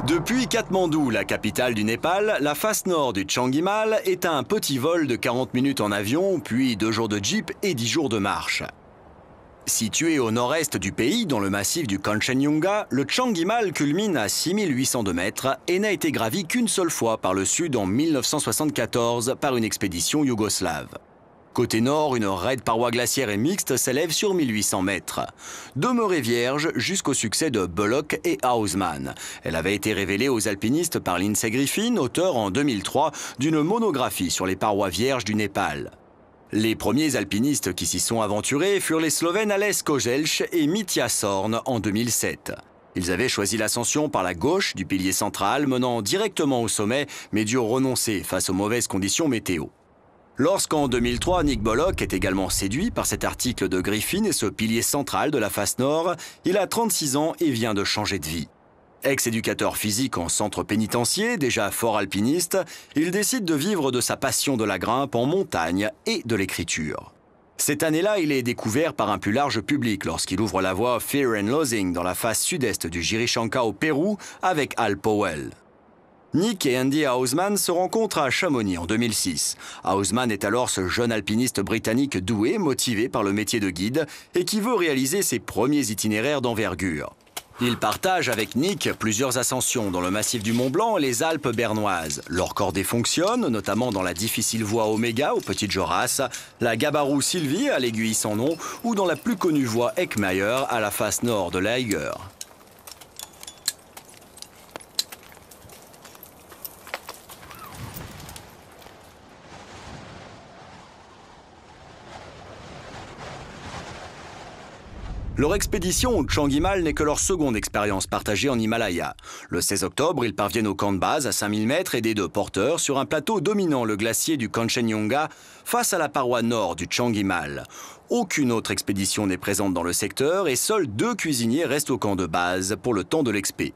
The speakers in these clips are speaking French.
Depuis Katmandou, la capitale du Népal, la face nord du Changhimal est un petit vol de 40 minutes en avion, puis 2 jours de jeep et 10 jours de marche. Situé au nord-est du pays, dans le massif du Kanchenjunga, le Changhimal culmine à 6802 mètres et n'a été gravi qu'une seule fois par le sud en 1974 par une expédition yougoslave. Côté nord, une raide paroi glaciaire et mixte s'élève sur 1800 mètres. Demeurée vierge jusqu'au succès de Bullock et Houseman. Elle avait été révélée aux alpinistes par Lindsey Griffin, auteur en 2003 d'une monographie sur les parois vierges du Népal. Les premiers alpinistes qui s'y sont aventurés furent les Slovènes Aleš Kozelj et Mitja Sorn en 2007. Ils avaient choisi l'ascension par la gauche du pilier central menant directement au sommet, mais durent renoncer face aux mauvaises conditions météo. Lorsqu'en 2003, Nick Bullock est également séduit par cet article de Griffin et ce pilier central de la face nord, il a 36 ans et vient de changer de vie. Ex-éducateur physique en centre pénitentiaire, déjà fort alpiniste, il décide de vivre de sa passion de la grimpe en montagne et de l'écriture. Cette année-là, il est découvert par un plus large public lorsqu'il ouvre la voie Fear and Loathing dans la face sud-est du Girishanka au Pérou avec Al Powell. Nick et Andy Houseman se rencontrent à Chamonix en 2006. Houseman est alors ce jeune alpiniste britannique doué, motivé par le métier de guide et qui veut réaliser ses premiers itinéraires d'envergure. Il partage avec Nick plusieurs ascensions dans le massif du Mont Blanc et les Alpes bernoises. Leur cordée fonctionne, notamment dans la difficile voie Oméga aux Petites Jorasses, la Gabarou Sylvie à l'Aiguille sans nom ou dans la plus connue voie Eckmeyer à la face nord de la Eiger. Leur expédition au Changhimal n'est que leur seconde expérience partagée en Himalaya. Le 16 octobre, ils parviennent au camp de base à 5000 mètres aidés de porteurs sur un plateau dominant le glacier du Kanchenjunga face à la paroi nord du Changhimal. Aucune autre expédition n'est présente dans le secteur et seuls 2 cuisiniers restent au camp de base pour le temps de l'expé.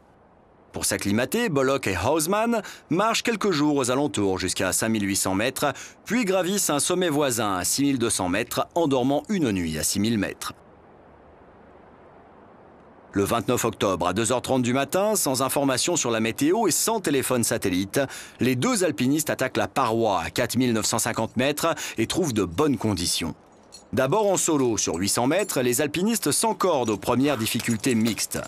Pour s'acclimater, Bullock et Houseman marchent quelques jours aux alentours jusqu'à 5800 mètres, puis gravissent un sommet voisin à 6200 mètres en dormant une nuit à 6000 mètres. Le 29 octobre à 2h30 du matin, sans information sur la météo et sans téléphone satellite, les 2 alpinistes attaquent la paroi à 4950 mètres et trouvent de bonnes conditions. D'abord en solo sur 800 mètres, les alpinistes s'encordent aux premières difficultés mixtes.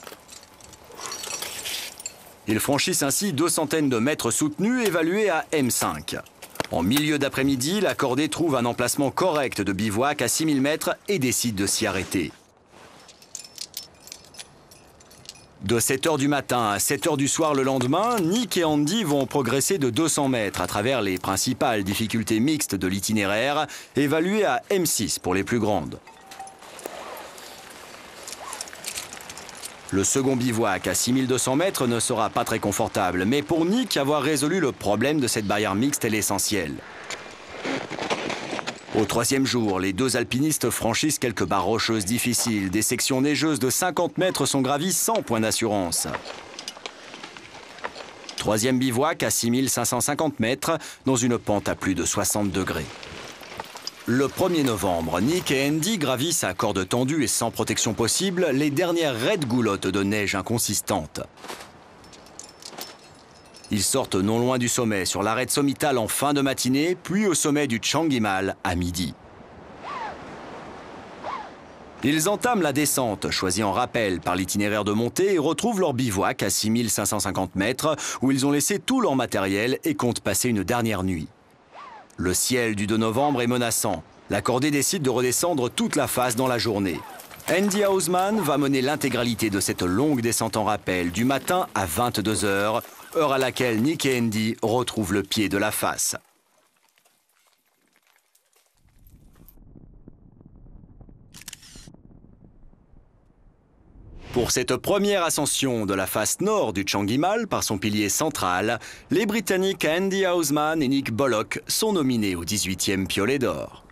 Ils franchissent ainsi 200 de mètres soutenus évalués à M5. En milieu d'après-midi, la cordée trouve un emplacement correct de bivouac à 6000 mètres et décide de s'y arrêter. De 7h du matin à 7h du soir le lendemain, Nick et Andy vont progresser de 200 mètres à travers les principales difficultés mixtes de l'itinéraire, évaluées à M6 pour les plus grandes. Le second bivouac à 6200 mètres ne sera pas très confortable, mais pour Nick, avoir résolu le problème de cette barrière mixte est l'essentiel. Au 3e jour, les 2 alpinistes franchissent quelques barres rocheuses difficiles. Des sections neigeuses de 50 mètres sont gravies sans point d'assurance. 3e bivouac à 6550 mètres, dans une pente à plus de 60 degrés. Le 1er novembre, Nick et Andy gravissent à corde tendue et sans protection possible les dernières raides goulottes de neige inconsistantes. Ils sortent non loin du sommet, sur l'arête sommitale en fin de matinée, puis au sommet du Changhimal à midi. Ils entament la descente, choisie en rappel par l'itinéraire de montée, et retrouvent leur bivouac à 6550 mètres, où ils ont laissé tout leur matériel et comptent passer une dernière nuit. Le ciel du 2 novembre est menaçant. La cordée décide de redescendre toute la face dans la journée. Andy Houseman va mener l'intégralité de cette longue descente en rappel, du matin à 22h, heure à laquelle Nick et Andy retrouvent le pied de la face. Pour cette première ascension de la face nord du Changhimal par son pilier central, les Britanniques Andy Houseman et Nick Bullock sont nominés au 18e Piolet d'Or.